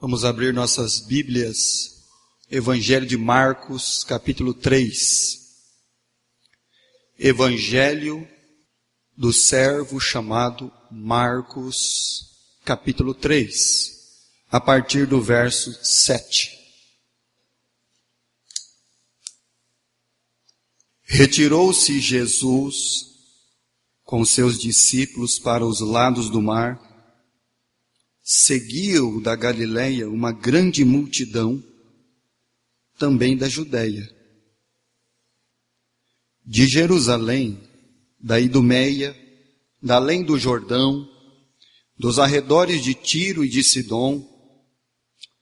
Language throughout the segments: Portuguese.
Vamos abrir nossas Bíblias, Evangelho de Marcos, capítulo 3. Evangelho do servo chamado Marcos, capítulo 3, a partir do verso 7. Retirou-se Jesus com seus discípulos para os lados do mar. Seguiu da Galileia uma grande multidão, também da Judeia. De Jerusalém, da Idumeia, da além do Jordão, dos arredores de Tiro e de Sidom,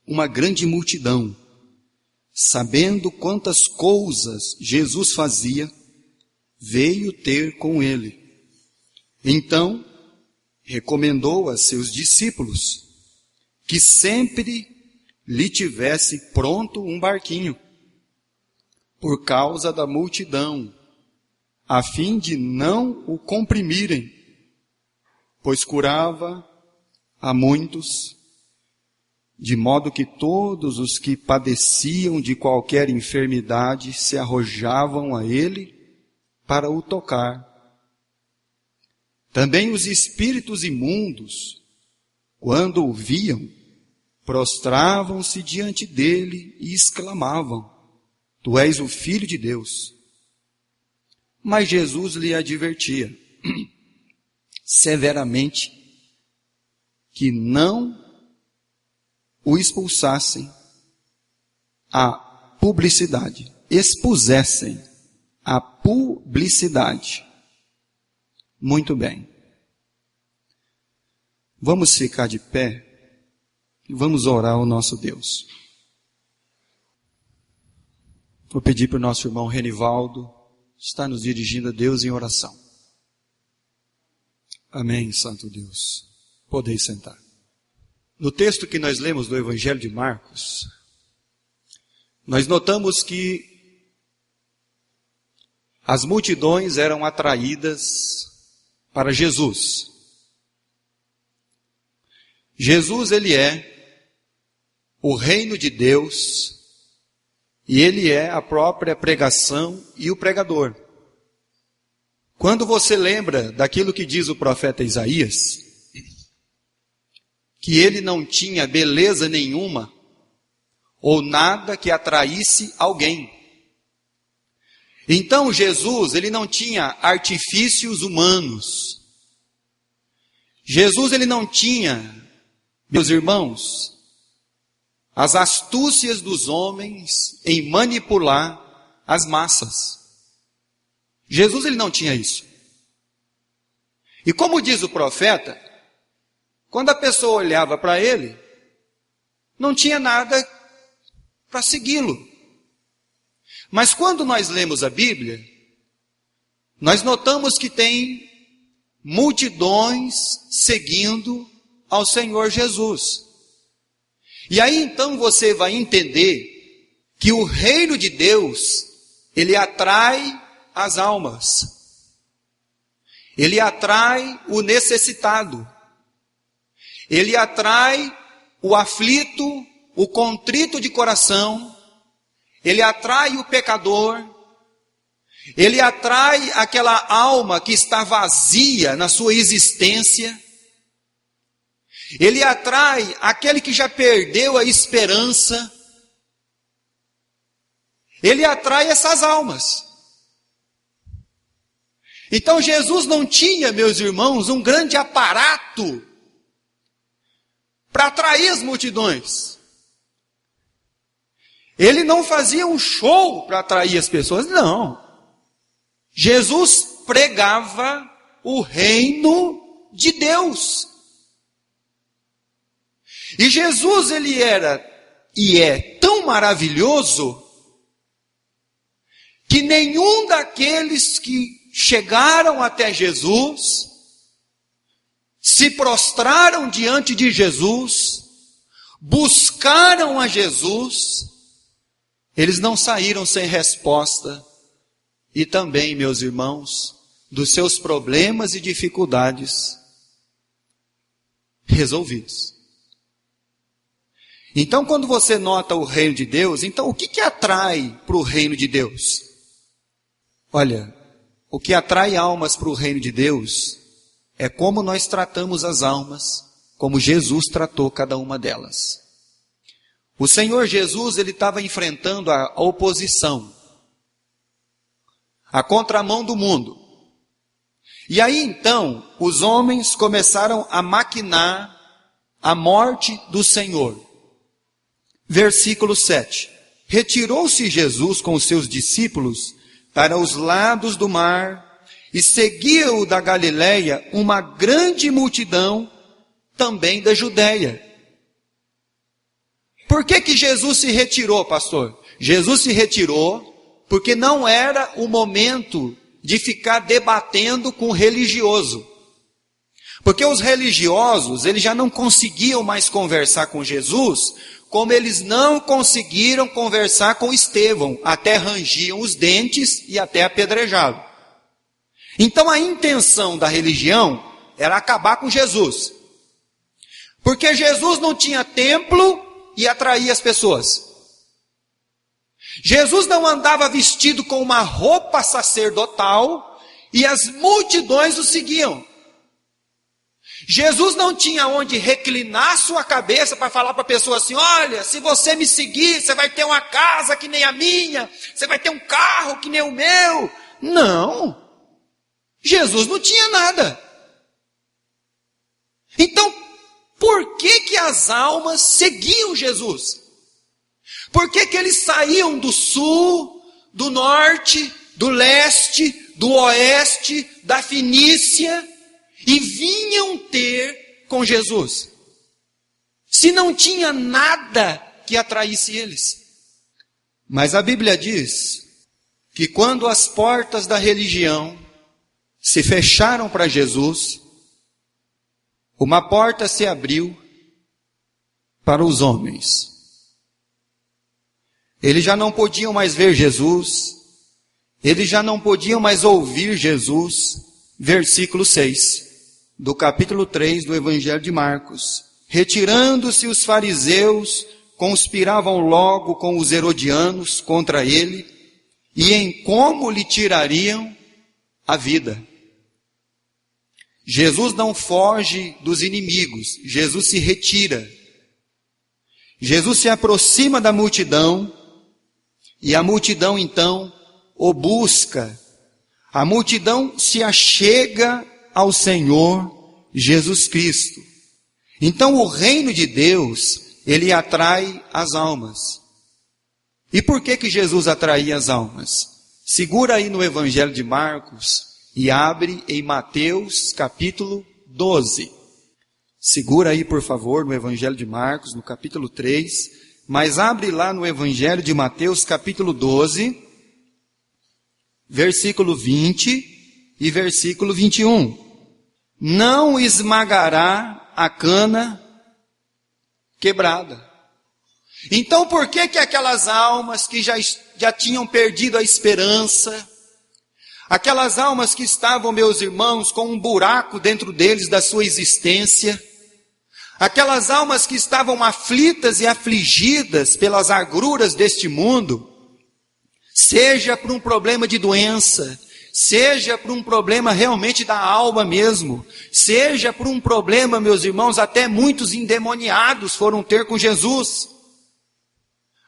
uma grande multidão, sabendo quantas coisas Jesus fazia, veio ter com ele. Então, recomendou a seus discípulos que sempre lhe tivesse pronto um barquinho, por causa da multidão, a fim de não o comprimirem, pois curava a muitos, de modo que todos os que padeciam de qualquer enfermidade se arrojavam a ele para o tocar. Também os espíritos imundos, quando o viam, prostravam-se diante dele e exclamavam: Tu és o Filho de Deus. Mas Jesus lhe advertia severamente que não o expulsassem à publicidade, expusessem à publicidade. Muito bem. Vamos ficar de pé e vamos orar ao nosso Deus. Vou pedir para o nosso irmão Renivaldo estar nos dirigindo a Deus em oração. Amém, Santo Deus. Podeis sentar. No texto que nós lemos do Evangelho de Marcos, nós notamos que as multidões eram atraídas para Jesus. Jesus, ele é o reino de Deus e ele é a própria pregação e o pregador. Quando você lembra daquilo que diz o profeta Isaías, que ele não tinha beleza nenhuma ou nada que atraísse alguém. Então Jesus, ele não tinha artifícios humanos. Jesus, ele não tinha, meus irmãos, as astúcias dos homens em manipular as massas. Jesus, ele não tinha isso. E como diz o profeta, quando a pessoa olhava para ele, não tinha nada para segui-lo. Mas quando nós lemos a Bíblia, nós notamos que tem multidões seguindo ao Senhor Jesus. E aí então você vai entender que o reino de Deus, ele atrai as almas. Ele atrai o necessitado. Ele atrai o aflito, o contrito de coração. Ele atrai o pecador, ele atrai aquela alma que está vazia na sua existência, ele atrai aquele que já perdeu a esperança, ele atrai essas almas. Então Jesus não tinha, meus irmãos, um grande aparato para atrair as multidões. Ele não fazia um show para atrair as pessoas, não. Jesus pregava o reino de Deus. E Jesus, ele era e é tão maravilhoso que nenhum daqueles que chegaram até Jesus, se prostraram diante de Jesus, buscaram a Jesus, eles não saíram sem resposta. E também, meus irmãos, dos seus problemas e dificuldades resolvidos. Então, quando você nota o reino de Deus, então o que atrai para o reino de Deus? Olha, o que atrai almas para o reino de Deus é como nós tratamos as almas, como Jesus tratou cada uma delas. O Senhor Jesus, ele estava enfrentando a oposição, a contramão do mundo. E aí então, os homens começaram a maquinar a morte do Senhor. Versículo 7. Retirou-se Jesus com os seus discípulos para os lados do mar e seguia-o da Galileia uma grande multidão também da Judeia. Por que Jesus se retirou, pastor? Jesus se retirou porque não era o momento de ficar debatendo com o religioso. Porque os religiosos, eles já não conseguiam mais conversar com Jesus, como eles não conseguiram conversar com Estevão, até rangiam os dentes e até apedrejá-lo. Então a intenção da religião era acabar com Jesus. Porque Jesus não tinha templo e atraía as pessoas. Jesus não andava vestido com uma roupa sacerdotal e as multidões o seguiam. Jesus não tinha onde reclinar sua cabeça para falar para a pessoa assim: olha, se você me seguir, você vai ter uma casa que nem a minha, você vai ter um carro que nem o meu. Não, Jesus não tinha nada. Então, por que as almas seguiam Jesus? Por que eles saíam do sul, do norte, do leste, do oeste, da Fenícia e vinham ter com Jesus? Se não tinha nada que atraísse eles. Mas a Bíblia diz que quando as portas da religião se fecharam para Jesus, uma porta se abriu para os homens. Eles já não podiam mais ver Jesus, eles já não podiam mais ouvir Jesus. Versículo 6, do capítulo 3 do Evangelho de Marcos. Retirando-se os fariseus, conspiravam logo com os herodianos contra ele, e em como lhe tirariam a vida. Jesus não foge dos inimigos, Jesus se retira. Jesus se aproxima da multidão, e a multidão então o busca. A multidão se achega ao Senhor Jesus Cristo. Então o reino de Deus, ele atrai as almas. E por que Jesus atraía as almas? Segura aí no Evangelho de Marcos e abre em Mateus capítulo 12. Segura aí, por favor, no Evangelho de Marcos, no capítulo 3, mas abre lá no Evangelho de Mateus capítulo 12, versículo 20 e versículo 21. Não esmagará a cana quebrada. Então por que aquelas almas que já tinham perdido a esperança, aquelas almas que estavam, meus irmãos, com um buraco dentro deles da sua existência, aquelas almas que estavam aflitas e afligidas pelas agruras deste mundo, seja por um problema de doença, seja por um problema realmente da alma mesmo, seja por um problema, meus irmãos, até muitos endemoniados foram ter com Jesus.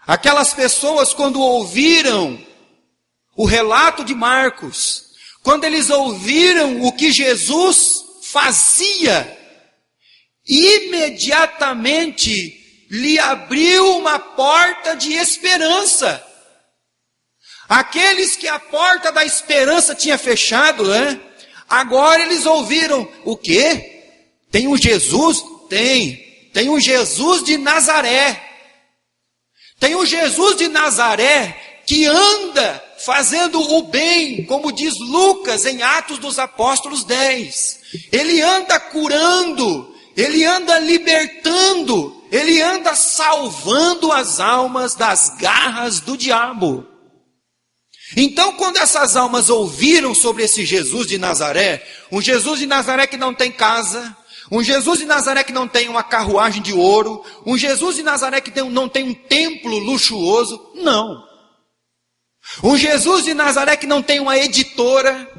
Aquelas pessoas, quando ouviram o relato de Marcos, quando eles ouviram o que Jesus fazia, imediatamente lhe abriu uma porta de esperança. Aqueles que a porta da esperança tinha fechado, né? Agora eles ouviram: o quê? Tem um Jesus? Tem um Jesus de Nazaré. Tem um Jesus de Nazaré que anda fazendo o bem, como diz Lucas em Atos dos Apóstolos 10. Ele anda curando, ele anda libertando, ele anda salvando as almas das garras do diabo. Então, quando essas almas ouviram sobre esse Jesus de Nazaré, um Jesus de Nazaré que não tem casa, Um Jesus de Nazaré que não tem uma carruagem de ouro, um Jesus de Nazaré que não tem um templo luxuoso, não. Um Jesus de Nazaré que não tem uma editora,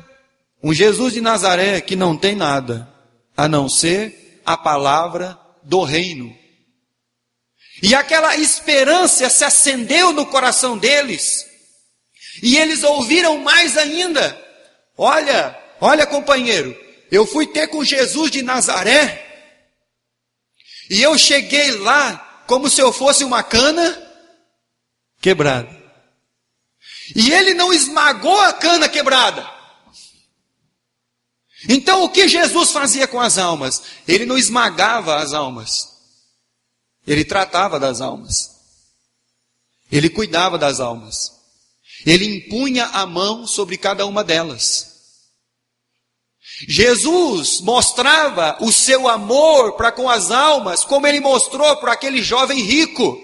um Jesus de Nazaré que não tem nada, a não ser a palavra do reino. E aquela esperança se acendeu no coração deles, e eles ouviram mais ainda. Olha companheiro, eu fui ter com Jesus de Nazaré, e eu cheguei lá como se eu fosse uma cana quebrada. E ele não esmagou a cana quebrada. Então o que Jesus fazia com as almas? Ele não esmagava as almas. Ele tratava das almas. Ele cuidava das almas. Ele impunha a mão sobre cada uma delas. Jesus mostrava o seu amor para com as almas, como ele mostrou para aquele jovem rico,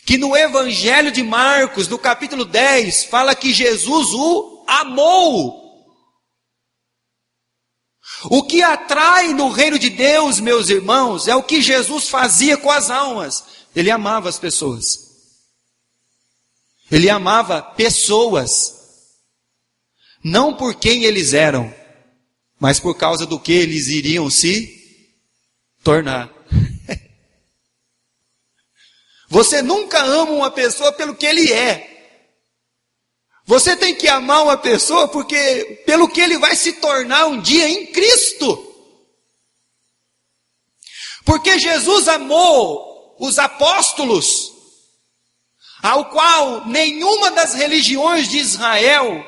que no Evangelho de Marcos, no capítulo 10, fala que Jesus o amou. O que atrai no reino de Deus, meus irmãos, é o que Jesus fazia com as almas. Ele amava as pessoas. Ele amava pessoas. Não por quem eles eram, mas por causa do que eles iriam se tornar. Você nunca ama uma pessoa pelo que ele é. Você tem que amar uma pessoa pelo que ele vai se tornar um dia em Cristo. Porque Jesus amou os apóstolos, ao qual nenhuma das religiões de Israel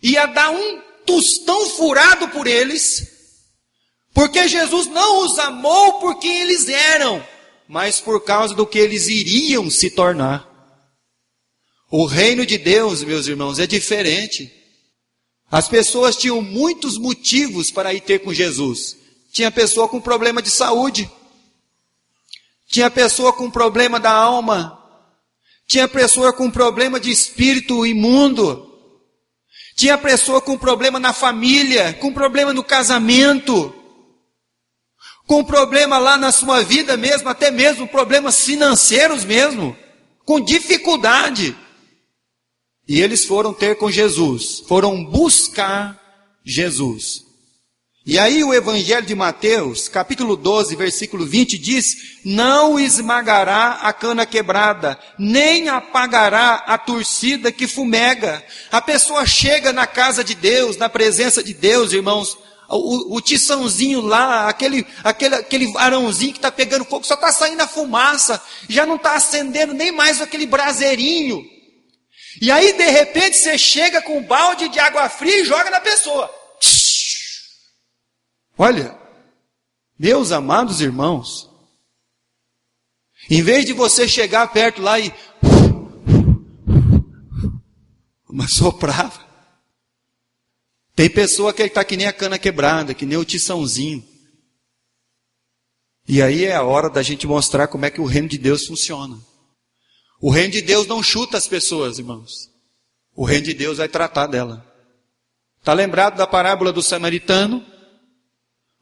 ia dar um tostão furado por eles, porque Jesus não os amou por quem eles eram, mas por causa do que eles iriam se tornar. O reino de Deus, meus irmãos, é diferente. As pessoas tinham muitos motivos para ir ter com Jesus. Tinha pessoa com problema de saúde, tinha pessoa com problema da alma, tinha pessoa com problema de espírito imundo, tinha pessoa com problema na família, com problema no casamento, com problema lá na sua vida mesmo, até mesmo problemas financeiros mesmo, com dificuldade. E eles foram ter com Jesus, foram buscar Jesus. E aí o Evangelho de Mateus, capítulo 12, versículo 20, diz: não esmagará a cana quebrada, nem apagará a torcida que fumega. A pessoa chega na casa de Deus, na presença de Deus, irmãos, o tiçãozinho lá, aquele varãozinho que está pegando fogo, só está saindo a fumaça, já não está acendendo nem mais aquele braseirinho. E aí de repente você chega com um balde de água fria e joga na pessoa. Olha, meus amados irmãos, em vez de você chegar perto lá e soprava, tem pessoa que está que nem a cana quebrada, que nem o tiçãozinho. E aí é a hora da gente mostrar como é que o reino de Deus funciona. O reino de Deus não chuta as pessoas, irmãos. O reino de Deus vai tratar dela. Está lembrado da parábola do samaritano?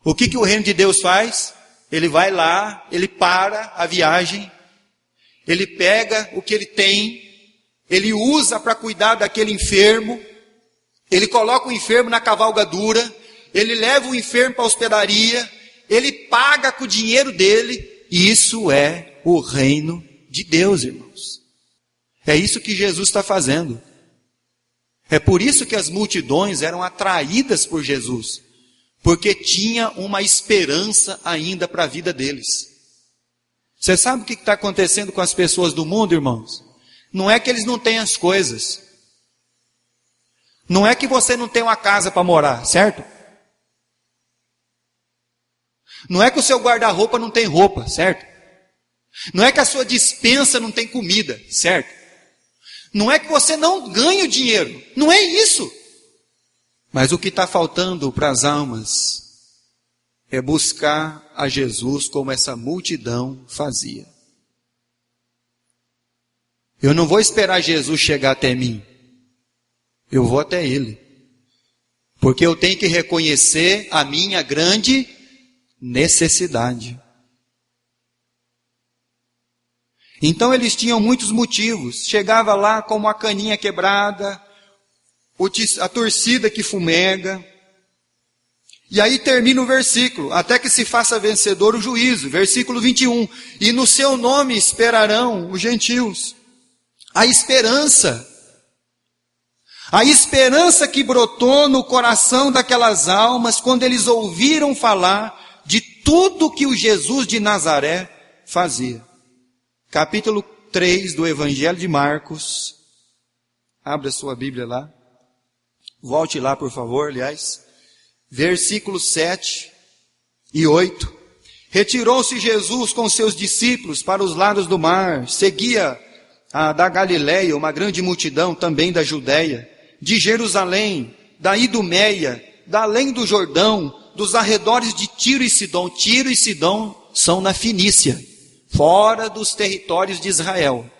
O que o reino de Deus faz? Ele vai lá, ele para a viagem, ele pega o que ele tem, ele usa para cuidar daquele enfermo, ele coloca o enfermo na cavalgadura, ele leva o enfermo para a hospedaria, ele paga com o dinheiro dele. Isso é o reino de Deus, irmãos. É isso que Jesus está fazendo. É por isso que as multidões eram atraídas por Jesus, porque tinha uma esperança ainda para a vida deles. Você sabe o que está acontecendo com as pessoas do mundo, irmãos? Não é que eles não têm as coisas, não é que você não tem uma casa para morar, certo? Não é que o seu guarda-roupa não tem roupa, certo? Não é que a sua despensa não tem comida, certo? Não é que você não ganha dinheiro, não é isso. Mas o que está faltando para as almas é buscar a Jesus como essa multidão fazia. Eu não vou esperar Jesus chegar até mim, eu vou até Ele. Porque eu tenho que reconhecer a minha grande necessidade. Então eles tinham muitos motivos. Chegava lá como a caninha quebrada, a torcida que fumega. E aí termina o versículo, até que se faça vencedor o juízo. Versículo 21. E no seu nome esperarão os gentios. A esperança. A esperança que brotou no coração daquelas almas quando eles ouviram falar de tudo que o Jesus de Nazaré fazia. Capítulo 3 do Evangelho de Marcos. Abra sua Bíblia lá. Volte lá, por favor, aliás. Versículos 7 e 8. Retirou-se Jesus com seus discípulos para os lados do mar. Seguia da Galileia uma grande multidão, também da Judeia, de Jerusalém, da Idumeia, da além do Jordão, dos arredores de Tiro e Sidom. Tiro e Sidom são na Fenícia, fora dos territórios de Israel.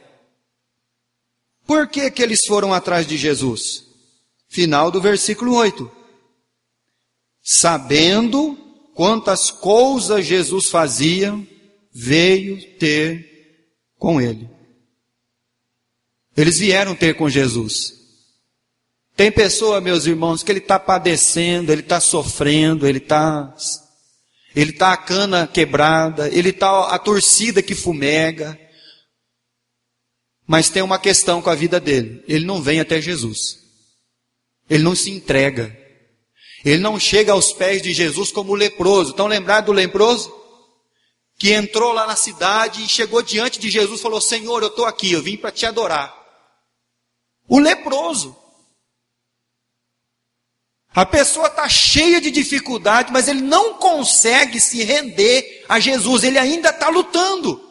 Por que eles foram atrás de Jesus? Final do versículo 8. Sabendo quantas coisas Jesus fazia, veio ter com ele. Eles vieram ter com Jesus. Tem pessoa, meus irmãos, que ele está padecendo, ele está sofrendo, ele está a cana quebrada, ele está a torcida que fumega, mas tem uma questão com a vida dele. Ele não vem até Jesus. Ele não se entrega. Ele não chega aos pés de Jesus como leproso. Estão lembrados do leproso? Que entrou lá na cidade e chegou diante de Jesus e falou: Senhor, eu estou aqui, eu vim para te adorar. O leproso. A pessoa está cheia de dificuldade, mas ele não consegue se render a Jesus. Ele ainda está lutando.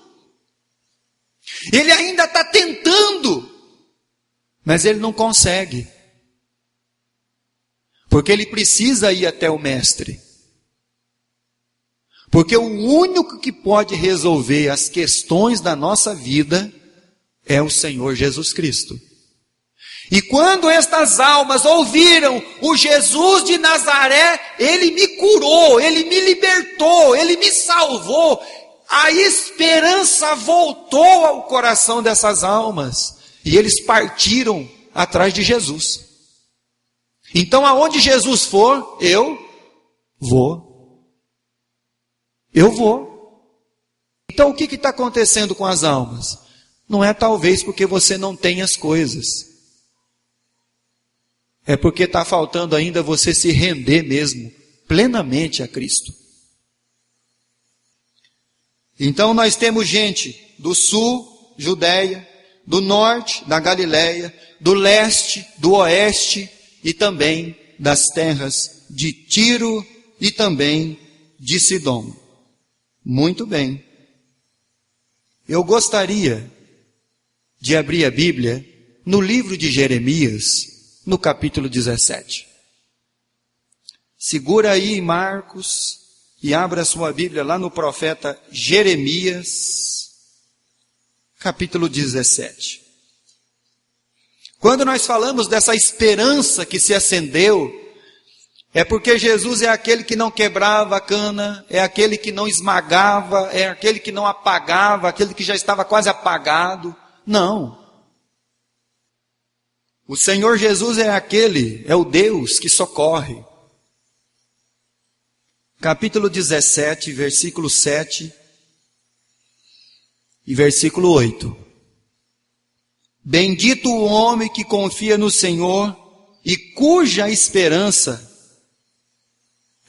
Ele ainda está tentando. Mas ele não consegue. Porque ele precisa ir até o Mestre. Porque o único que pode resolver as questões da nossa vida é o Senhor Jesus Cristo. E quando estas almas ouviram o Jesus de Nazaré, ele me curou, ele me libertou, ele me salvou. A esperança voltou ao coração dessas almas. E eles partiram atrás de Jesus. Então aonde Jesus for, eu vou. Eu vou. Então o que está acontecendo com as almas? Não é talvez porque você não tem as coisas. É porque está faltando ainda você se render mesmo, plenamente a Cristo. Então nós temos gente do sul, Judeia, do norte, da Galileia, do leste, do oeste e também das terras de Tiro e também de Sidom. Muito bem. Eu gostaria de abrir a Bíblia no livro de Jeremias, no capítulo 17. Segura aí Marcos e abra sua Bíblia lá no profeta Jeremias, capítulo 17. Quando nós falamos dessa esperança que se acendeu, é porque Jesus é aquele que não quebrava a cana, é aquele que não esmagava, é aquele que não apagava, aquele que já estava quase apagado. Não. O Senhor Jesus é o Deus que socorre. Capítulo 17, versículo 7 e versículo 8. Bendito o homem que confia no Senhor e cuja esperança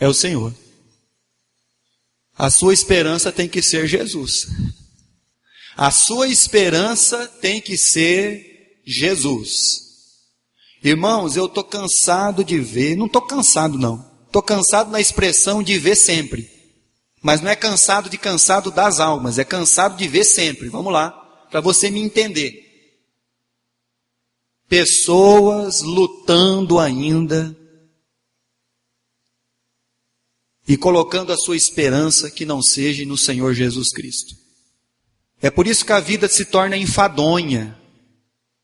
é o Senhor. A sua esperança tem que ser Jesus. A sua esperança tem que ser Jesus. Irmãos, eu estou cansado de ver, não estou cansado não, estou cansado na expressão de ver sempre, mas não é cansado das almas, é cansado de ver sempre, vamos lá, para você me entender. Pessoas lutando ainda e colocando a sua esperança que não seja no Senhor Jesus Cristo. É por isso que a vida se torna enfadonha,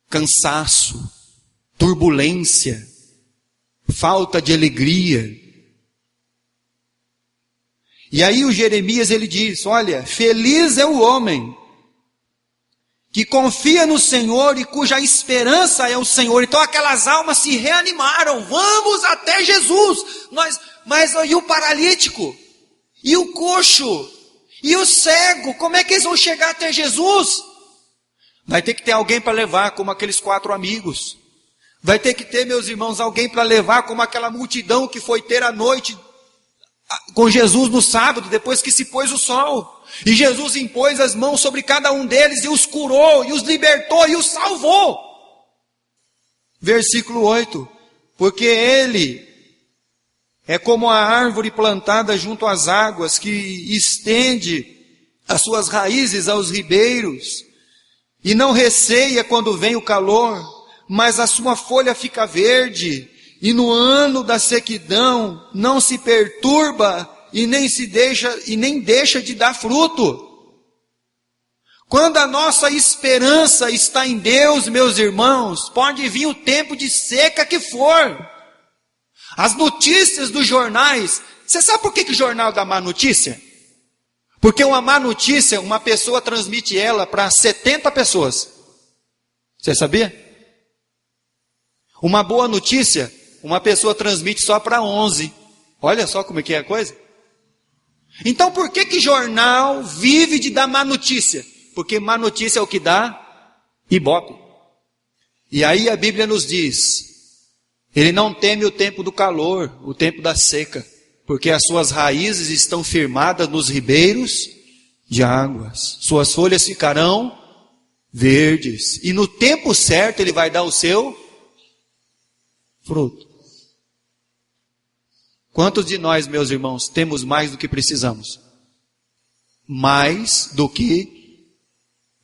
cansaço, turbulência, falta de alegria. E aí o Jeremias ele diz, olha, feliz é o homem que confia no Senhor e cuja esperança é o Senhor. Então aquelas almas se reanimaram, vamos até Jesus. Mas e o paralítico? E o coxo? E o cego? Como é que eles vão chegar até Jesus? Vai ter que ter alguém para levar, como aqueles 4 amigos. Vai ter que ter, meus irmãos, alguém para levar, como aquela multidão que foi ter a noite com Jesus no sábado, depois que se pôs o sol. E Jesus impôs as mãos sobre cada um deles e os curou, e os libertou, e os salvou. Versículo 8. Porque ele é como a árvore plantada junto às águas, que estende as suas raízes aos ribeiros, e não receia quando vem o calor, mas a sua folha fica verde, e no ano da sequidão não se perturba, e nem deixa de dar fruto. Quando a nossa esperança está em Deus, meus irmãos, pode vir o tempo de seca que for. As notícias dos jornais, você sabe por que o jornal dá má notícia? Porque uma má notícia, uma pessoa transmite ela para 70 pessoas. Você sabia? Uma boa notícia, uma pessoa transmite só para 11. Olha só como é que é a coisa. Então por que jornal vive de dar má notícia? Porque má notícia é o que dá ibope. E aí a Bíblia nos diz, ele não teme o tempo do calor, o tempo da seca, porque as suas raízes estão firmadas nos ribeiros de águas. Suas folhas ficarão verdes, e no tempo certo ele vai dar o seu fruto. Quantos de nós, meus irmãos, temos mais do que precisamos? Mais do que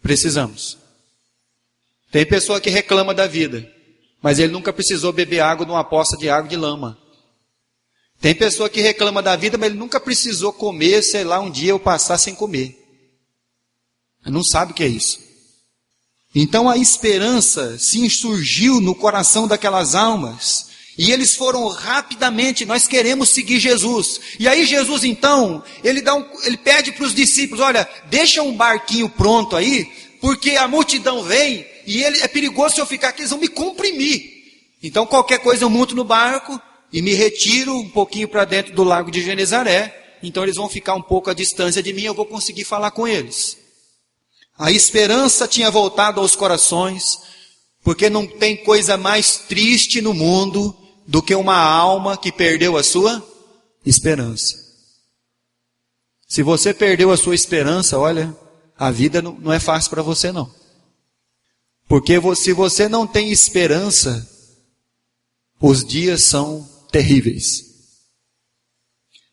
precisamos. Tem pessoa que reclama da vida, mas ele nunca precisou beber água numa poça de água de lama. Tem pessoa que reclama da vida, mas ele nunca precisou comer, sei lá, um dia eu passar sem comer. Ele não sabe o que é isso. Então a esperança se insurgiu no coração daquelas almas, e eles foram rapidamente, nós queremos seguir Jesus. E aí Jesus então, ele pede para os discípulos, olha, deixa um barquinho pronto aí, porque a multidão vem, e é perigoso se eu ficar aqui, eles vão me comprimir. Então qualquer coisa eu monto no barco, e me retiro um pouquinho para dentro do lago de Genezaré, então eles vão ficar um pouco à distância de mim, eu vou conseguir falar com eles. A esperança tinha voltado aos corações, porque não tem coisa mais triste no mundo do que uma alma que perdeu a sua esperança. Se você perdeu a sua esperança, olha, a vida não é fácil para você não. Porque se você não tem esperança, os dias são terríveis.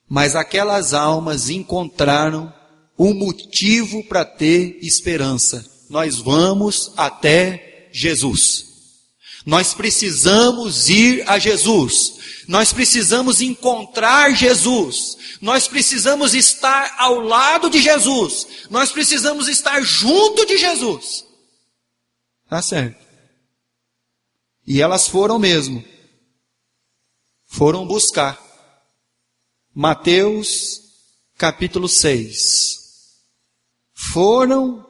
Mas aquelas almas encontraram um motivo para ter esperança. Nós vamos até Jesus. Nós precisamos ir a Jesus. Nós precisamos encontrar Jesus. Nós precisamos estar ao lado de Jesus. Nós precisamos estar junto de Jesus. Tá certo. E elas foram mesmo. Foram buscar. Mateus capítulo 6. Foram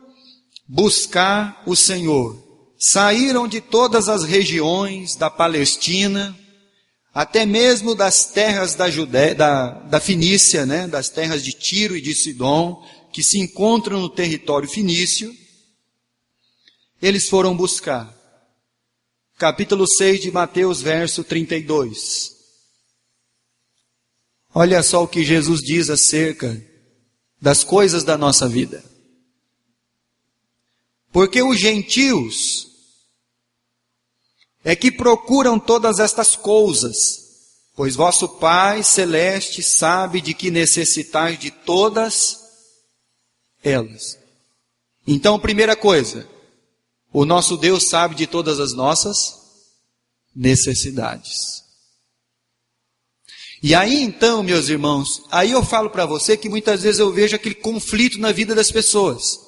buscar o Senhor. Saíram de todas as regiões da Palestina, até mesmo das terras da Judéia, da Fenícia, né? Das terras de Tiro e de Sidom, que se encontram no território fenício. Eles foram buscar. Capítulo 6 de Mateus, verso 32. Olha só o que Jesus diz acerca das coisas da nossa vida. Porque os gentios é que procuram todas estas coisas, pois vosso Pai Celeste sabe de que necessitais de todas elas. Então, primeira coisa, o nosso Deus sabe de todas as nossas necessidades. E aí então, meus irmãos, aí eu falo para você que muitas vezes eu vejo aquele conflito na vida das pessoas.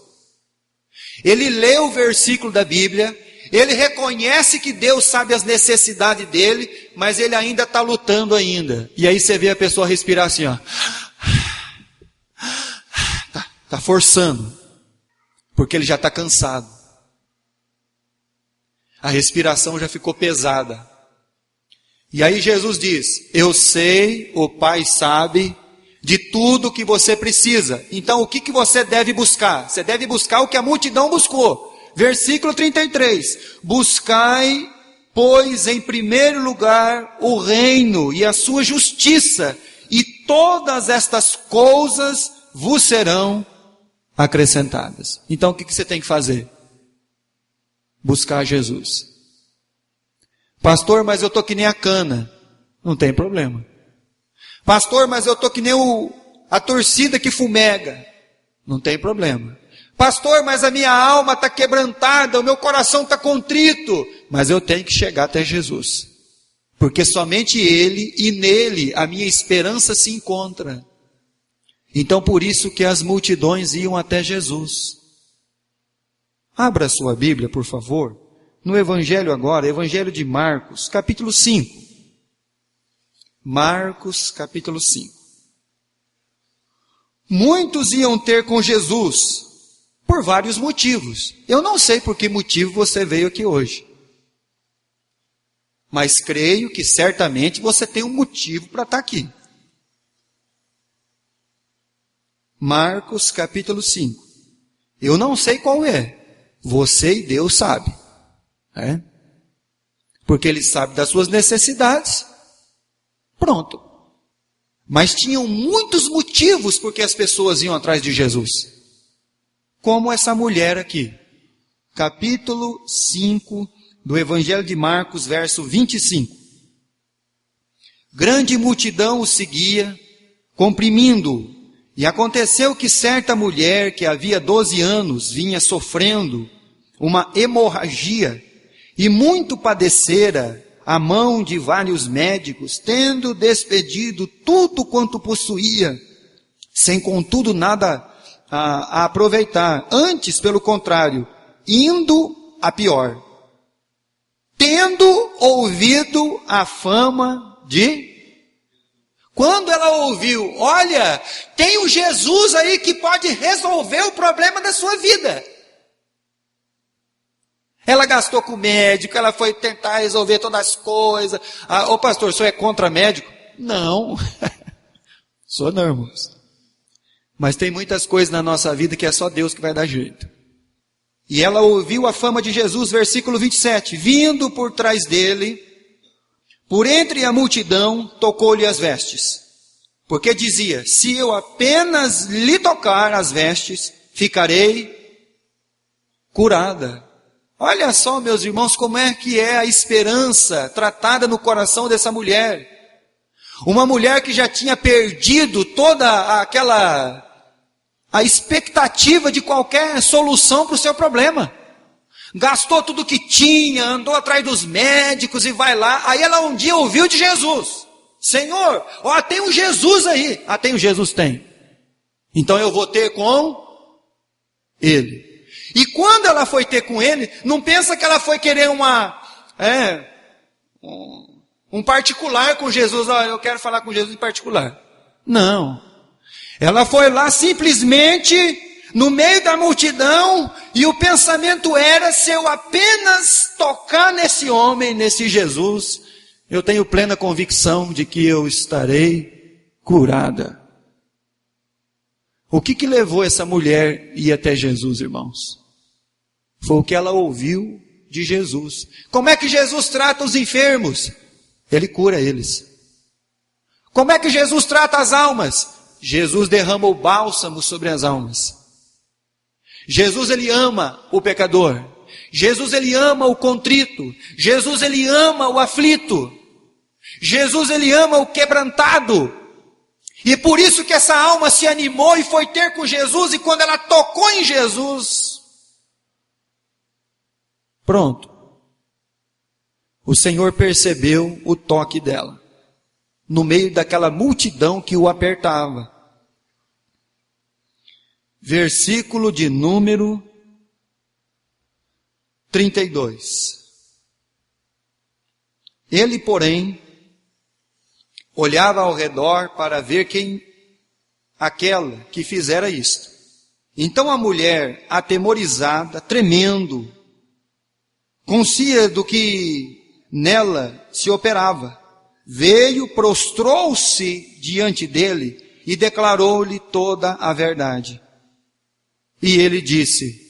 Ele lê o versículo da Bíblia, ele reconhece que Deus sabe as necessidades dele, mas ele ainda está lutando ainda. E aí você vê a pessoa respirar assim, ó. Está forçando, porque ele já está cansado. A respiração já ficou pesada. E aí Jesus diz: eu sei, o Pai sabe de tudo que você precisa. Então o que você deve buscar? Você deve buscar o que a multidão buscou. Versículo 33. Buscai, pois, em primeiro lugar o reino e a sua justiça, e todas estas coisas vos serão acrescentadas. Então o que você tem que fazer? Buscar Jesus. Pastor, mas eu estou que nem a cana. Não tem problema. Pastor, mas eu estou que nem a torcida que fumega. Não tem problema. Pastor, mas a minha alma está quebrantada, o meu coração está contrito. Mas eu tenho que chegar até Jesus. Porque somente Ele e nele a minha esperança se encontra. Então por isso que as multidões iam até Jesus. Abra sua Bíblia, por favor, no Evangelho agora, Evangelho de Marcos, capítulo 5. Marcos, capítulo 5. Muitos iam ter com Jesus, por vários motivos. Eu não sei por que motivo você veio aqui hoje. Mas creio que certamente você tem um motivo para estar aqui. Marcos, capítulo 5. Eu não sei qual é. Você e Deus sabem. Porque Ele sabe das suas necessidades. Pronto. Mas tinham muitos motivos porque as pessoas iam atrás de Jesus. Como essa mulher aqui. Capítulo 5 do Evangelho de Marcos, verso 25. Grande multidão o seguia, comprimindo-o. E aconteceu que certa mulher que havia 12 anos vinha sofrendo uma hemorragia e muito padecera à mão de vários médicos, tendo despedido tudo quanto possuía, sem contudo nada a aproveitar, antes pelo contrário, indo a pior, tendo ouvido a fama de... Quando ela ouviu, olha, tem um Jesus aí que pode resolver o problema da sua vida. Ela gastou com o médico, ela foi tentar resolver todas as coisas. Ô pastor, o senhor é contra médico? Não. Sou não, irmãos. Mas tem muitas coisas na nossa vida que é só Deus que vai dar jeito. E ela ouviu a fama de Jesus, versículo 27. Vindo por trás dele, por entre a multidão, tocou-lhe as vestes. Porque dizia, se eu apenas lhe tocar as vestes, ficarei curada. Olha só, meus irmãos, como é que é a esperança tratada no coração dessa mulher. Uma mulher que já tinha perdido toda a expectativa de qualquer solução para o seu problema. Gastou tudo que tinha, andou atrás dos médicos e vai lá. Aí ela um dia ouviu de Jesus. Senhor, ó, tem um Jesus aí. Tem um Jesus? Tem. Então eu vou ter com ele. E quando ela foi ter com ele, não pensa que ela foi querer um particular com Jesus. Ó, eu quero falar com Jesus em particular. Não. Ela foi lá simplesmente no meio da multidão, e o pensamento era, se eu apenas tocar nesse homem, nesse Jesus, eu tenho plena convicção de que eu estarei curada. O que levou essa mulher a ir até Jesus, irmãos? Foi o que ela ouviu de Jesus. Como é que Jesus trata os enfermos? Ele cura eles. Como é que Jesus trata as almas? Jesus derrama o bálsamo sobre as almas. Jesus, ele ama o pecador. Jesus, ele ama o contrito. Jesus, ele ama o aflito. Jesus, ele ama o quebrantado. E por isso que essa alma se animou e foi ter com Jesus, e quando ela tocou em Jesus, pronto. O Senhor percebeu o toque dela, no meio daquela multidão que o apertava. Versículo de número 32. Ele, porém, olhava ao redor para ver quem aquela que fizera isto. Então a mulher, atemorizada, tremendo, consciente do que nela se operava, veio, prostrou-se diante dele e declarou-lhe toda a verdade. E ele disse,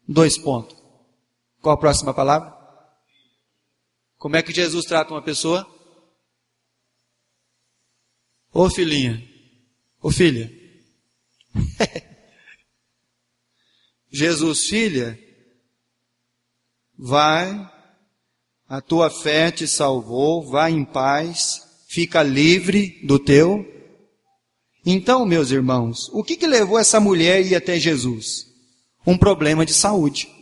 2 pontos. Qual a próxima palavra? Como é que Jesus trata uma pessoa? Ô filhinha, ô filha. Jesus, filha, vai, a tua fé te salvou, vai em paz, fica livre do teu. Então, meus irmãos, o que levou essa mulher a ir até Jesus? Um problema de saúde.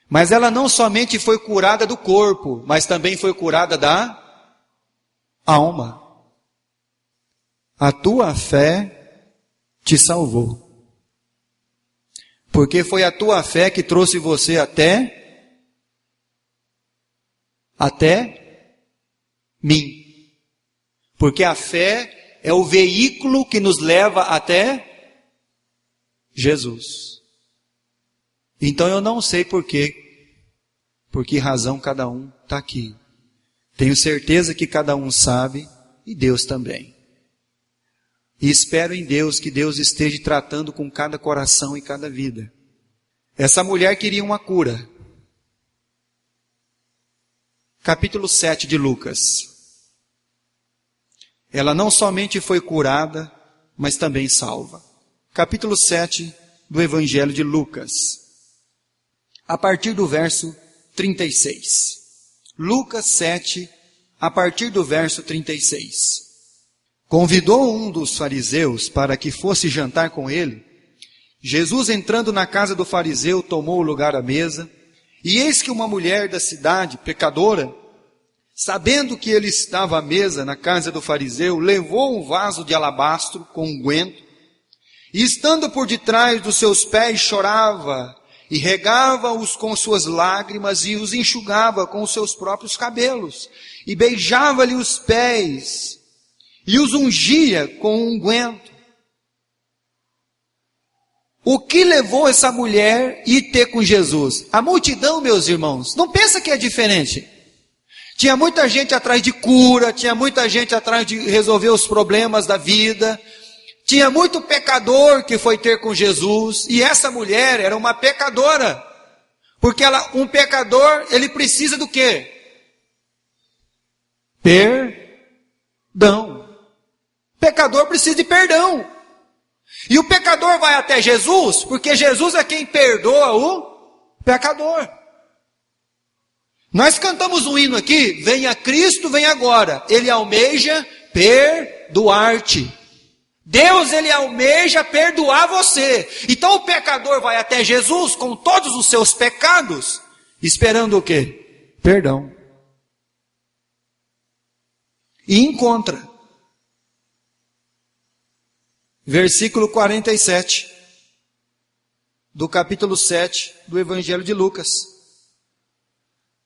Mas ela não somente foi curada do corpo, mas também foi curada da alma. A tua fé te salvou. Porque foi a tua fé que trouxe você até mim. Porque a fé é o veículo que nos leva até Jesus. Então eu não sei por que razão cada um está aqui. Tenho certeza que cada um sabe e Deus também. E espero em Deus que Deus esteja tratando com cada coração e cada vida. Essa mulher queria uma cura. Capítulo 7 de Lucas. Ela não somente foi curada, mas também salva. Capítulo 7 do Evangelho de Lucas. A partir do verso 36. Lucas 7, a partir do verso 36. Convidou um dos fariseus para que fosse jantar com ele. Jesus, entrando na casa do fariseu, tomou o lugar à mesa. E eis que uma mulher da cidade, pecadora, sabendo que ele estava à mesa na casa do fariseu, levou um vaso de alabastro com unguento, e estando por detrás dos seus pés, chorava, e regava-os com suas lágrimas, e os enxugava com os seus próprios cabelos, e beijava-lhe os pés, e os ungia com unguento. O que levou essa mulher a ir ter com Jesus? A multidão, meus irmãos, não pensa que é diferente. Tinha muita gente atrás de cura, tinha muita gente atrás de resolver os problemas da vida, tinha muito pecador que foi ter com Jesus, e essa mulher era uma pecadora, porque um pecador, ele precisa do quê? Perdão. Pecador precisa de perdão. E o pecador vai até Jesus, porque Jesus é quem perdoa o pecador. Nós cantamos um hino aqui, venha Cristo, vem agora. Ele almeja perdoar-te. Deus, ele almeja perdoar você. Então o pecador vai até Jesus com todos os seus pecados, esperando o quê? Perdão. E encontra. Versículo 47, do capítulo 7 do Evangelho de Lucas.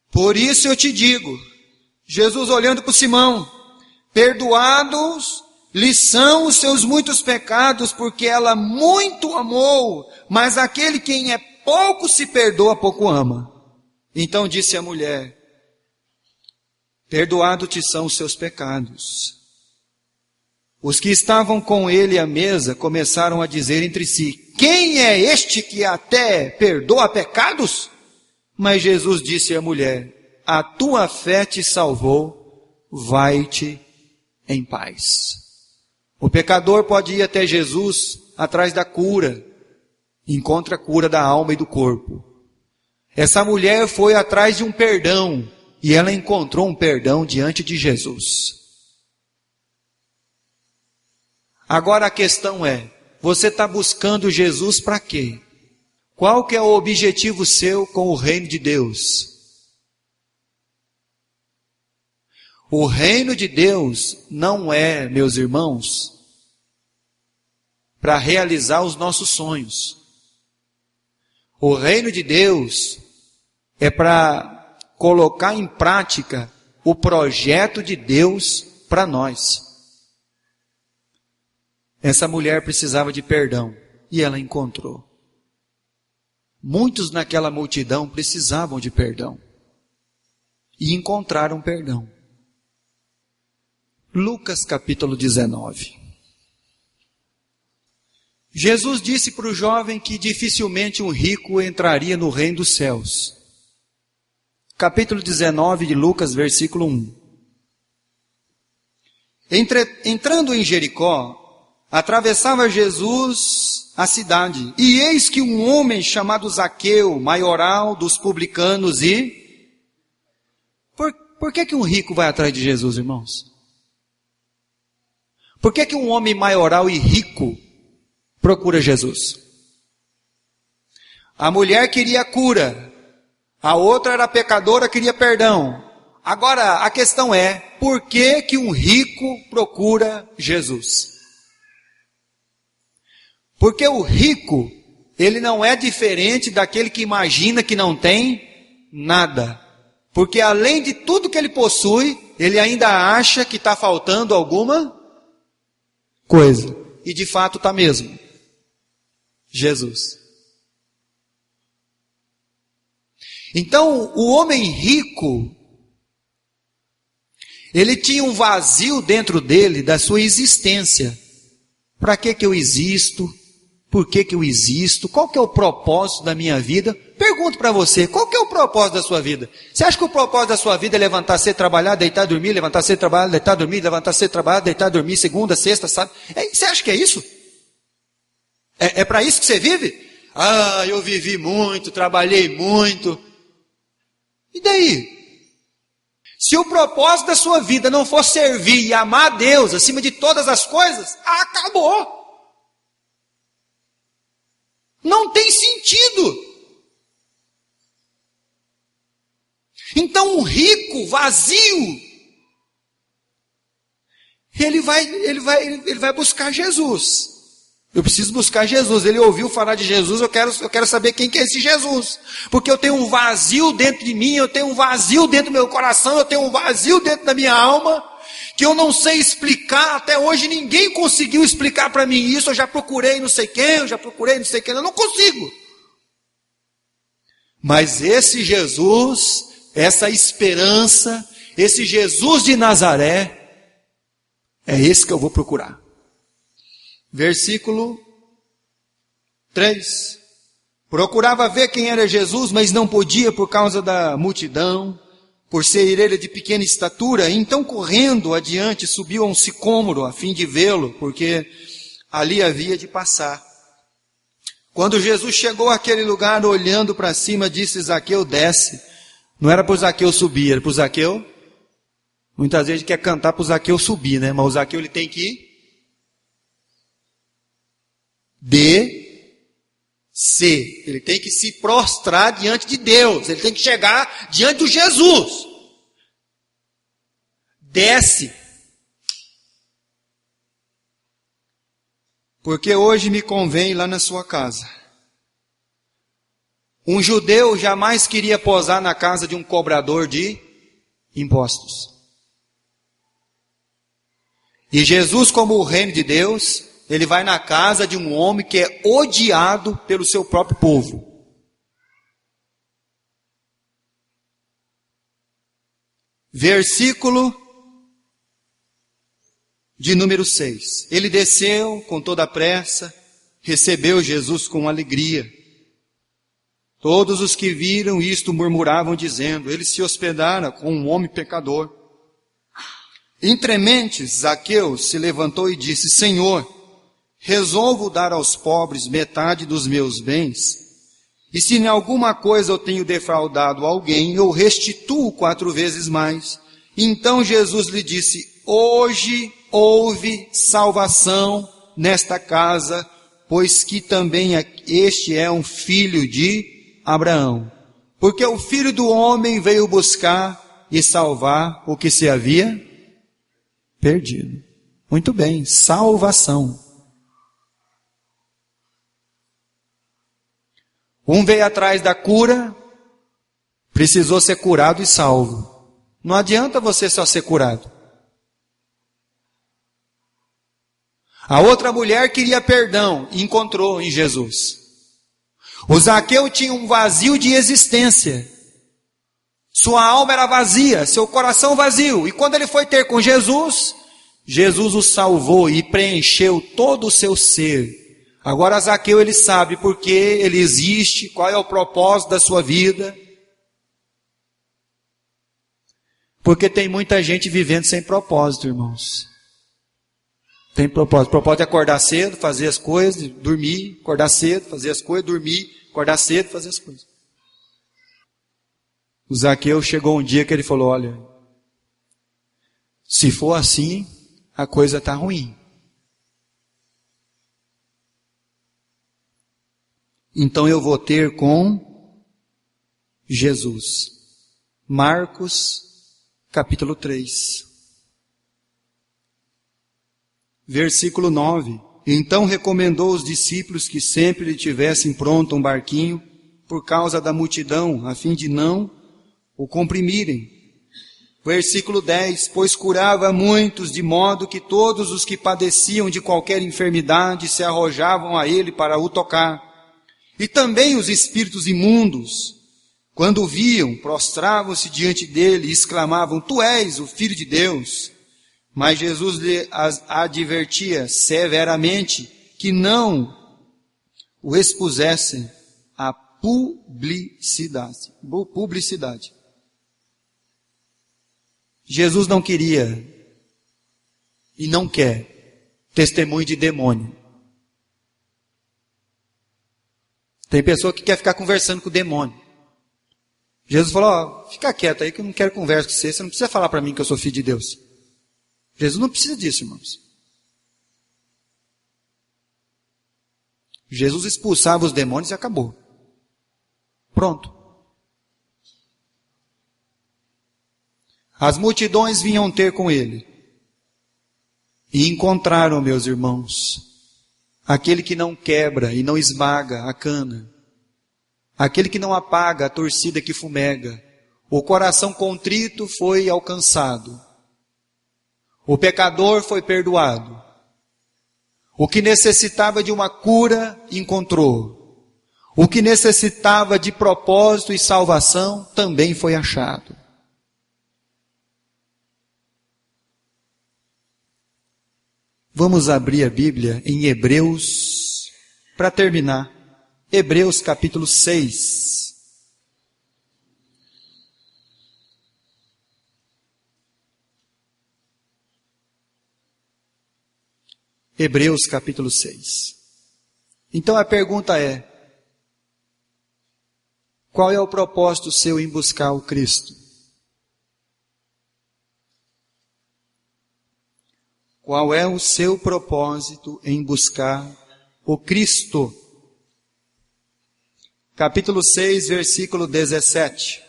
Por isso eu te digo, Jesus olhando para Simão, perdoados lhe são os seus muitos pecados, porque ela muito amou, mas aquele quem é pouco se perdoa, pouco ama. Então disse a mulher, perdoados te são os seus pecados. Os que estavam com ele à mesa começaram a dizer entre si, quem é este que até perdoa pecados? Mas Jesus disse à mulher, a tua fé te salvou, vai-te em paz. O pecador pode ir até Jesus atrás da cura, encontra a cura da alma e do corpo. Essa mulher foi atrás de um perdão, e ela encontrou um perdão diante de Jesus. Agora a questão é, você está buscando Jesus para quê? Qual que é o objetivo seu com o reino de Deus? O reino de Deus não é, meus irmãos, para realizar os nossos sonhos. O reino de Deus é para colocar em prática o projeto de Deus para nós. Essa mulher precisava de perdão e ela encontrou. Muitos naquela multidão precisavam de perdão e encontraram perdão. Lucas capítulo 19. Jesus disse para o jovem que dificilmente um rico entraria no reino dos céus. Capítulo 19 de Lucas, versículo 1. Entrando em Jericó, atravessava Jesus a cidade, e eis que um homem chamado Zaqueu, maioral dos publicanos, e... Por que um rico vai atrás de Jesus, irmãos? Por que um homem maioral e rico procura Jesus? A mulher queria cura, a outra era pecadora, queria perdão. Agora, a questão é, por que um rico procura Jesus? Porque o rico, ele não é diferente daquele que imagina que não tem nada. Porque além de tudo que ele possui, ele ainda acha que está faltando alguma coisa. E de fato está mesmo. Jesus. Então, o homem rico, ele tinha um vazio dentro dele, da sua existência. Para que eu existo? Por que eu existo? Qual que é o propósito da minha vida? Pergunto para você, qual que é o propósito da sua vida? Você acha que o propósito da sua vida é levantar cedo, trabalhar, deitar, dormir, levantar cedo, trabalhar, deitar, dormir, levantar cedo, trabalhar, deitar, dormir, segunda, sexta, sábado? Você acha que é isso? É para isso que você vive? Ah, eu vivi muito, trabalhei muito. E daí? Se o propósito da sua vida não for servir e amar a Deus acima de todas as coisas, acabou. Não tem sentido. Então um rico, vazio, ele vai buscar Jesus. Eu preciso buscar Jesus. Ele ouviu falar de Jesus, eu quero saber quem que é esse Jesus. Porque eu tenho um vazio dentro de mim, eu tenho um vazio dentro do meu coração, eu tenho um vazio dentro da minha alma, que eu não sei explicar. Até hoje ninguém conseguiu explicar para mim isso. Eu já procurei não sei quem, eu não consigo. Mas esse Jesus, essa esperança, esse Jesus de Nazaré, é esse que eu vou procurar. Versículo 3. Procurava ver quem era Jesus, mas não podia por causa da multidão, por ser ele de pequena estatura. Então, correndo adiante, subiu a um sicômoro a fim de vê-lo, porque ali havia de passar. Quando Jesus chegou àquele lugar, olhando para cima, disse: Zaqueu, desce. Não era para o Zaqueu subir, era para o Zaqueu. Muitas vezes quer cantar para o Zaqueu subir, né? Mas o Zaqueu ele tem que descer. Ele tem que se prostrar diante de Deus. Ele tem que chegar diante do Jesus. Desce. Porque hoje me convém lá na sua casa. Um judeu jamais queria posar na casa de um cobrador de impostos. E Jesus, como o reino de Deus, ele vai na casa de um homem que é odiado pelo seu próprio povo. Versículo de número 6. Ele desceu com toda a pressa, recebeu Jesus com alegria. Todos os que viram isto murmuravam, dizendo: ele se hospedara com um homem pecador. Entre mentes, Zaqueu se levantou e disse: Senhor, resolvo dar aos pobres metade dos meus bens, e se em alguma coisa eu tenho defraudado alguém, eu restituo 4 vezes mais. Então Jesus lhe disse: hoje houve salvação nesta casa, pois que também este é um filho de Abraão. Porque o Filho do Homem veio buscar e salvar o que se havia perdido. Muito bem, salvação. Um veio atrás da cura, precisou ser curado e salvo. Não adianta você só ser curado. A outra mulher queria perdão e encontrou em Jesus. O Zaqueu tinha um vazio de existência. Sua alma era vazia, seu coração vazio. E quando ele foi ter com Jesus, Jesus o salvou e preencheu todo o seu ser. Agora Zaqueu ele sabe por que ele existe, qual é o propósito da sua vida. Porque tem muita gente vivendo sem propósito, irmãos. Tem propósito. O propósito é acordar cedo, fazer as coisas, dormir, acordar cedo, fazer as coisas, dormir, acordar cedo, fazer as coisas. O Zaqueu chegou um dia que ele falou, olha, se for assim, a coisa está ruim. Então eu vou ter com Jesus. Marcos, capítulo 3. Versículo 9. Então recomendou aos discípulos que sempre lhe tivessem pronto um barquinho, por causa da multidão, a fim de não o comprimirem. Versículo 10. Pois curava muitos, de modo que todos os que padeciam de qualquer enfermidade se arrojavam a ele para o tocar. E também os espíritos imundos, quando o viam, prostravam-se diante dele e exclamavam, tu és o Filho de Deus. Mas Jesus lhe advertia severamente que não o expusessem à publicidade. Jesus não queria e não quer testemunho de demônio. Tem pessoa que quer ficar conversando com o demônio. Jesus falou, fica quieto aí que eu não quero conversa com você, você não precisa falar para mim que eu sou filho de Deus. Jesus não precisa disso, irmãos. Jesus expulsava os demônios e acabou. Pronto. As multidões vinham ter com ele. E encontraram, meus irmãos, aquele que não quebra e não esmaga a cana. Aquele que não apaga a torcida que fumega. O coração contrito foi alcançado. O pecador foi perdoado. O que necessitava de uma cura, encontrou. O que necessitava de propósito e salvação, também foi achado. Vamos abrir a Bíblia em Hebreus, para terminar. Hebreus capítulo 6. Hebreus capítulo 6. Então a pergunta é, qual é o propósito seu em buscar o Cristo? Qual é o seu propósito em buscar o Cristo? Capítulo 6, versículo 17.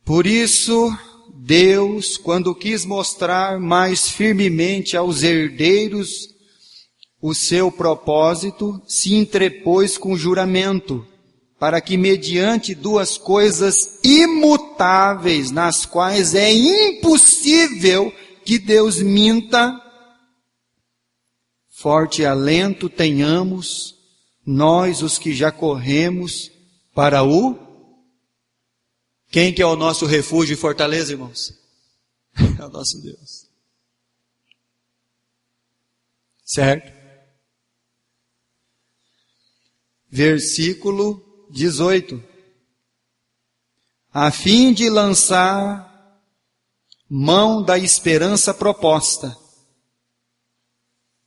Por isso, Deus, quando quis mostrar mais firmemente aos herdeiros o seu propósito, se entrepôs com juramento, para que mediante duas coisas imutáveis, nas quais é impossível que Deus minta, forte alento tenhamos, nós os que já corremos para o... Quem que é o nosso refúgio e fortaleza, irmãos? É o nosso Deus. Certo? Versículo 18. A fim de lançar mão da esperança proposta.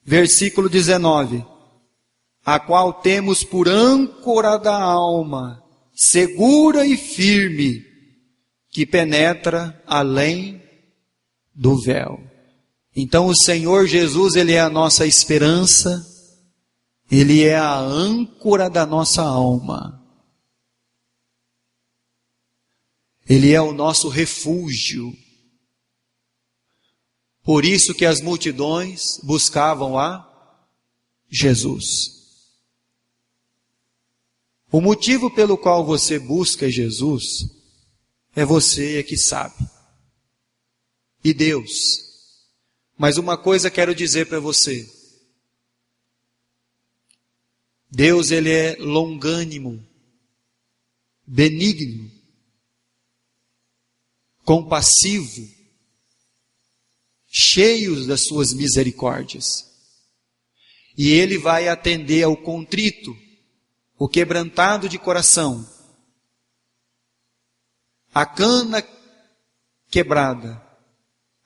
Versículo 19. A qual temos por âncora da alma, segura e firme, que penetra além do véu. Então o Senhor Jesus, Ele é a nossa esperança, Ele é a âncora da nossa alma. Ele é o nosso refúgio. Por isso que as multidões buscavam a Jesus. O motivo pelo qual você busca Jesus, é você que sabe. e Deus. Mas uma coisa quero dizer para você. Deus, Ele é longânimo, benigno, compassivo, cheio das suas misericórdias. E Ele vai atender ao contrito, o quebrantado de coração, a cana quebrada,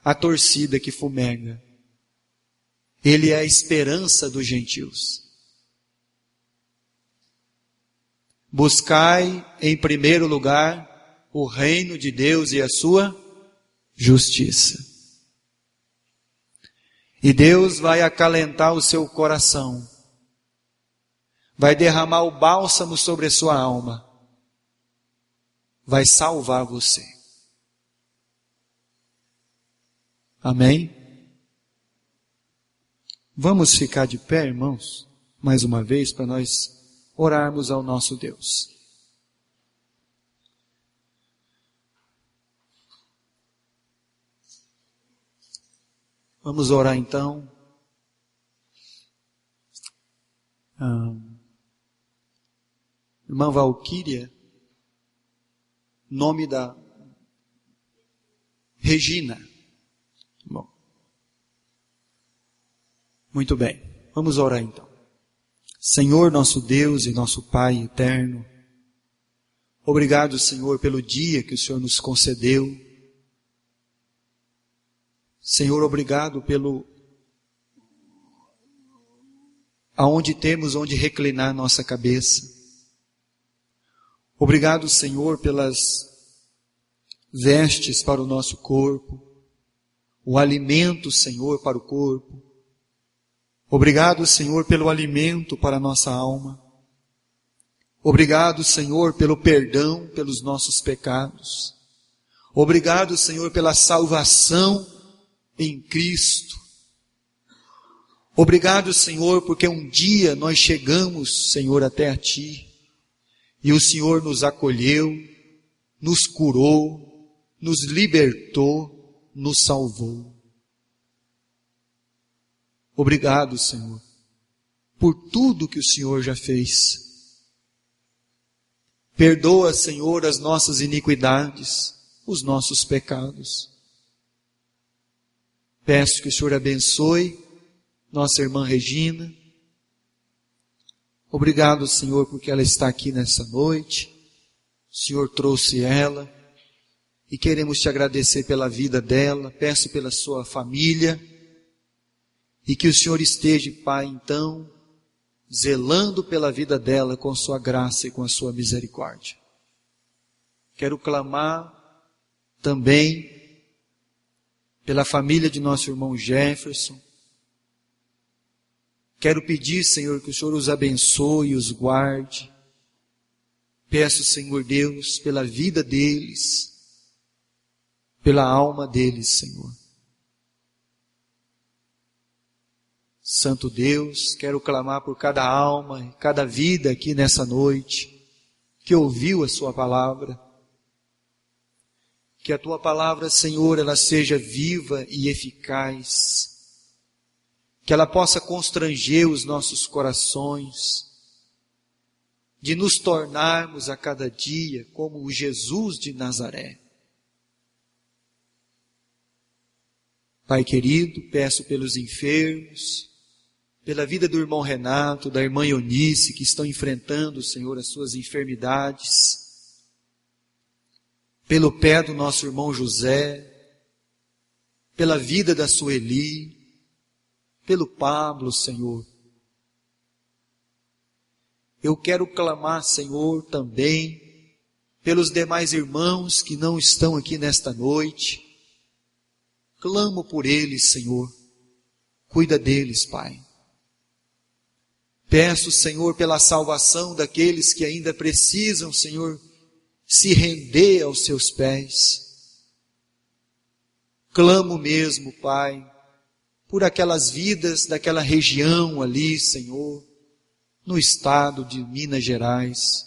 a torcida que fumega. Ele é a esperança dos gentios. Buscai em primeiro lugar o reino de Deus e a sua justiça. E Deus vai acalentar o seu coração, vai derramar o bálsamo sobre a sua alma, vai salvar você. Amém? Vamos ficar de pé, irmãos, mais uma vez, para nós orarmos ao nosso Deus. Vamos orar então. Irmã Valquíria, nome da Regina. Bom. Muito bem, vamos orar então. Senhor, nosso Deus e nosso Pai eterno, obrigado, Senhor, pelo dia que o Senhor nos concedeu. Senhor, obrigado pelo aonde temos onde reclinar nossa cabeça. Obrigado, Senhor, pelas vestes para o nosso corpo, o alimento, Senhor, para o corpo. Obrigado, Senhor, pelo alimento para a nossa alma. Obrigado, Senhor, pelo perdão pelos nossos pecados. Obrigado, Senhor, pela salvação em Cristo. Obrigado, Senhor, porque um dia nós chegamos, Senhor, até a Ti, e o Senhor nos acolheu, nos curou, nos libertou, nos salvou. Obrigado, Senhor, por tudo que o Senhor já fez. Perdoa, Senhor, as nossas iniquidades, os nossos pecados. Peço que o Senhor abençoe nossa irmã Regina. Obrigado, Senhor, porque ela está aqui nessa noite. O Senhor trouxe ela e queremos te agradecer pela vida dela. Peço pela sua família e que o Senhor esteja, Pai, então, zelando pela vida dela com sua graça e com a sua misericórdia. Quero clamar também pela família de nosso irmão Jefferson. Quero pedir, Senhor, que o Senhor os abençoe e os guarde. Peço, Senhor Deus, pela vida deles, pela alma deles, Senhor. Santo Deus, quero clamar por cada alma e cada vida aqui nessa noite, que ouviu a sua palavra. Que a tua palavra, Senhor, ela seja viva e eficaz. Que ela possa constranger os nossos corações, de nos tornarmos a cada dia como o Jesus de Nazaré. Pai querido, peço pelos enfermos, pela vida do irmão Renato, da irmã Eunice, que estão enfrentando, Senhor, as suas enfermidades, pelo pé do nosso irmão José, pela vida da Sueli, pelo Pablo, Senhor. Eu quero clamar, Senhor, também pelos demais irmãos que não estão aqui nesta noite. Clamo por eles, Senhor. Cuida deles, Pai. Peço, Senhor, pela salvação daqueles que ainda precisam, Senhor, se render aos seus pés. Clamo mesmo, Pai, por aquelas vidas daquela região ali, Senhor, no estado de Minas Gerais.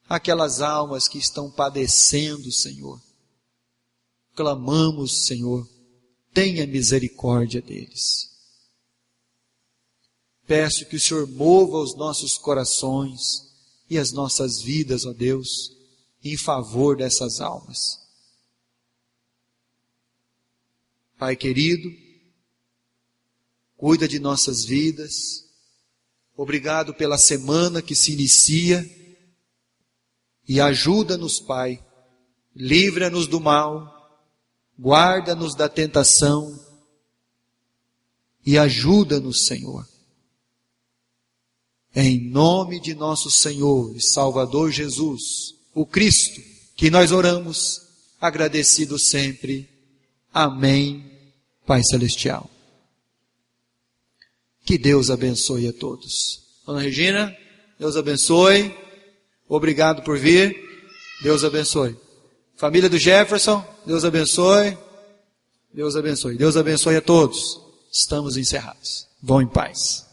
Aquelas almas que estão padecendo, Senhor. clamamos, Senhor, tenha misericórdia deles. Peço que o Senhor mova os nossos corações e as nossas vidas, ó Deus, em favor dessas almas. Pai querido, cuida de nossas vidas. Obrigado pela semana que se inicia. E ajuda-nos, Pai. Livra-nos do mal. Guarda-nos da tentação. E ajuda-nos, Senhor. Em nome de nosso Senhor e Salvador Jesus, o Cristo, que nós oramos, agradecido sempre. Amém, Pai Celestial. Que Deus abençoe a todos. Dona Regina, Deus abençoe. Obrigado por vir. Deus abençoe. Família do Jefferson, Deus abençoe. Deus abençoe. Deus abençoe a todos. Estamos encerrados. Vão em paz.